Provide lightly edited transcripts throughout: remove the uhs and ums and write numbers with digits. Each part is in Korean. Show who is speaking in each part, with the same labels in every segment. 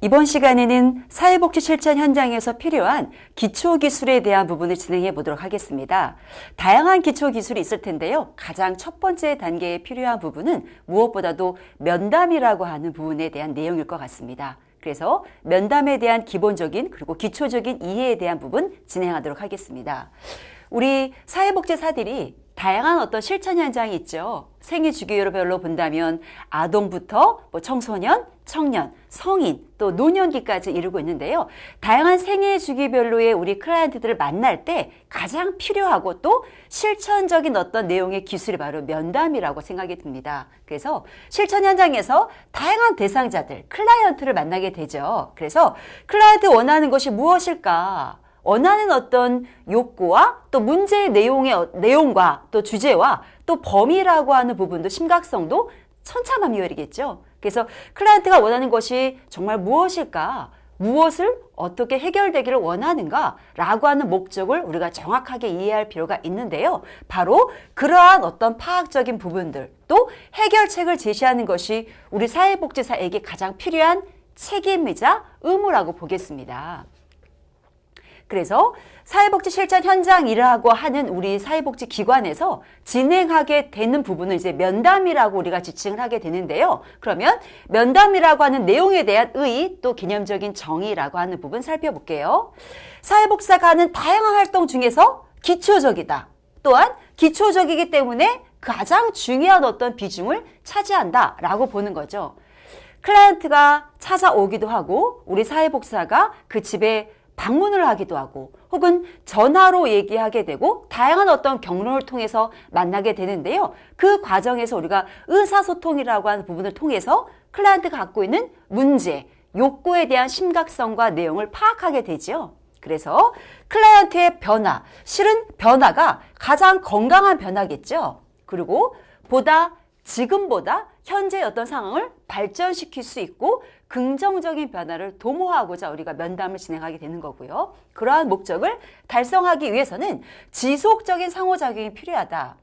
Speaker 1: 이번 시간에는 사회복지 실천 현장에서 필요한 기초기술에 대한 부분을 진행해 보도록 하겠습니다. 다양한 기초기술이 있을 텐데요. 가장 첫 번째 단계에 필요한 부분은 무엇보다도 면담이라고 하는 부분에 대한 내용일 것 같습니다. 그래서 면담에 대한 기본적인 그리고 기초적인 이해에 대한 부분 진행하도록 하겠습니다. 우리 사회복지사들이 다양한 어떤 실천 현장이 있죠. 생애 주기별로 본다면 아동부터 청소년, 청년, 성인, 또 노년기까지 이루고 있는데요. 다양한 생애 주기별로의 우리 클라이언트들을 만날 때 가장 필요하고 또 실천적인 어떤 내용의 기술이 바로 면담이라고 생각이 듭니다. 그래서 실천 현장에서 다양한 대상자들, 클라이언트를 만나게 되죠. 그래서 클라이언트 원하는 것이 무엇일까? 원하는 어떤 욕구와 또 문제의 내용과 또 주제와 또 범위라고 하는 부분도 심각성도 천차만별이겠죠. 그래서 클라이언트가 원하는 것이 정말 무엇일까? 무엇을 어떻게 해결되기를 원하는가? 라고 하는 목적을 우리가 정확하게 이해할 필요가 있는데요. 바로 그러한 어떤 파악적인 부분들 또 해결책을 제시하는 것이 우리 사회복지사에게 가장 필요한 책임이자 의무라고 보겠습니다. 그래서 사회복지 실천 현장이라고 하는 우리 사회복지 기관에서 진행하게 되는 부분은 이제 면담이라고 우리가 지칭을 하게 되는데요. 그러면 면담이라고 하는 내용에 대한 의의 또 개념적인 정의라고 하는 부분 살펴볼게요. 사회복지사가 하는 다양한 활동 중에서 기초적이다. 또한 기초적이기 때문에 가장 중요한 어떤 비중을 차지한다라고 보는 거죠. 클라이언트가 찾아오기도 하고 우리 사회복지사가 그 집에 방문을 하기도 하고 혹은 전화로 얘기하게 되고 다양한 어떤 경로를 통해서 만나게 되는데요. 그 과정에서 우리가 의사소통이라고 하는 부분을 통해서 클라이언트가 갖고 있는 문제, 욕구에 대한 심각성과 내용을 파악하게 되죠. 그래서 클라이언트의 변화, 실은 변화가 가장 건강한 변화겠죠. 그리고 지금보다 현재의 어떤 상황을 발전시킬 수 있고 긍정적인 변화를 도모하고자 우리가 면담을 진행하게 되는 거고요. 그러한 목적을 달성하기 위해서는 지속적인 상호작용이 필요하다.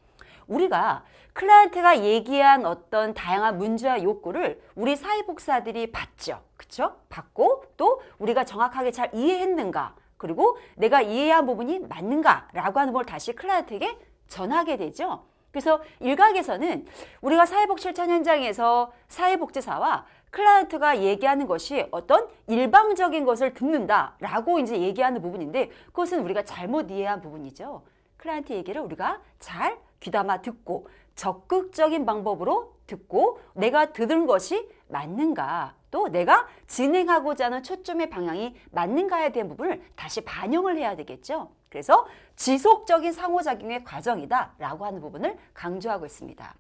Speaker 1: 우리가 클라이언트가 얘기한 어떤 다양한 문제와 욕구를 우리 사회복지사들이 봤죠. 그렇죠? 받고 또 우리가 정확하게 잘 이해했는가 그리고 내가 이해한 부분이 맞는가라고 하는 걸 다시 클라이언트에게 전하게 되죠. 그래서 일각에서는 우리가 사회복지 실천 현장에서 사회복지사와 클라이언트가 얘기하는 것이 어떤 일방적인 것을 듣는다라고 이제 얘기하는 부분인데 그것은 우리가 잘못 이해한 부분이죠. 클라이언트 얘기를 우리가 잘 귀담아 듣고 적극적인 방법으로 듣고 내가 들은 것이 맞는가 또 내가 진행하고자 하는 초점의 방향이 맞는가에 대한 부분을 다시 반영을 해야 되겠죠. 그래서 지속적인 상호작용의 과정이다라고 하는 부분을 강조하고 있습니다.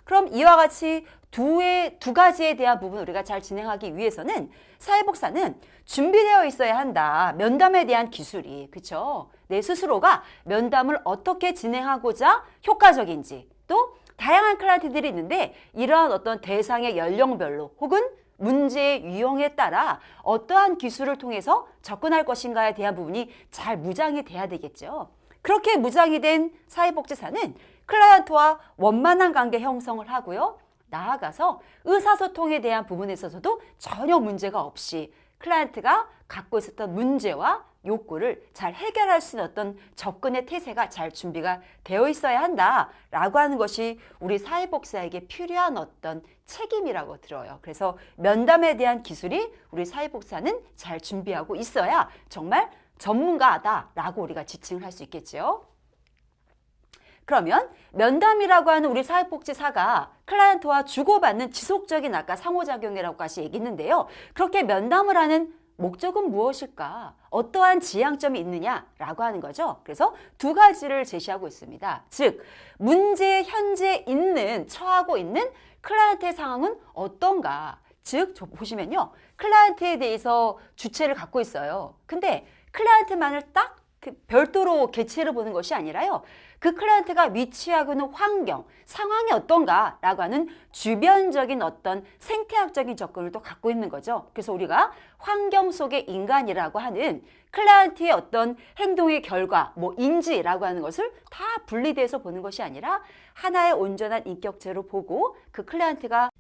Speaker 1: 그럼 이와 같이 두 가지에 대한 부분을 우리가 잘 진행하기 위해서는 사회복지사는 준비되어 있어야 한다. 면담에 대한 기술이. 그렇죠? 내 스스로가 면담을 어떻게 진행하고자 효과적인지 또 다양한 클라이언트들이 있는데 이러한 어떤 대상의 연령별로 혹은 문제의 유형에 따라 어떠한 기술을 통해서 접근할 것인가에 대한 부분이 잘 무장이 돼야 되겠죠. 그렇게 무장이 된 사회복지사는 클라이언트와 원만한 관계 형성을 하고요. 나아가서 의사소통에 대한 부분에 있어서도 전혀 문제가 없이 클라이언트가 갖고 있었던 문제와 욕구를 잘 해결할 수 있는 어떤 접근의 태세가 잘 준비가 되어 있어야 한다라고 하는 것이 우리 사회복지사에게 필요한 어떤 책임이라고 들어요. 그래서 면담에 대한 기술이 우리 사회복지사는 잘 준비하고 있어야 정말 전문가다라고 우리가 지칭을 할 수 있겠죠. 그러면 면담이라고 하는 우리 사회복지사가 클라이언트와 주고받는 지속적인 아까 상호작용이라고 다시 얘기했는데요. 그렇게 면담을 하는 목적은 무엇일까? 어떠한 지향점이 있느냐라고 하는 거죠. 그래서 두 가지를 제시하고 있습니다. 즉, 문제에 현재 처하고 있는 클라이언트의 상황은 어떤가? 즉, 보시면요. 클라이언트에 대해서 주체를 갖고 있어요. 근데 클라이언트만을 딱 별도로 개체를 보는 것이 아니라요. 그 클라이언트가 위치하고 있는 환경, 상황이 어떤가라고 하는 주변적인 어떤 생태학적인 접근을 또 갖고 있는 거죠. 그래서 우리가 환경 속의 인간이라고 하는 클라이언트의 어떤 행동의 결과, 인지라고 하는 것을 다 분리돼서 보는 것이 아니라 하나의 온전한 인격체로 보고 그 클라이언트가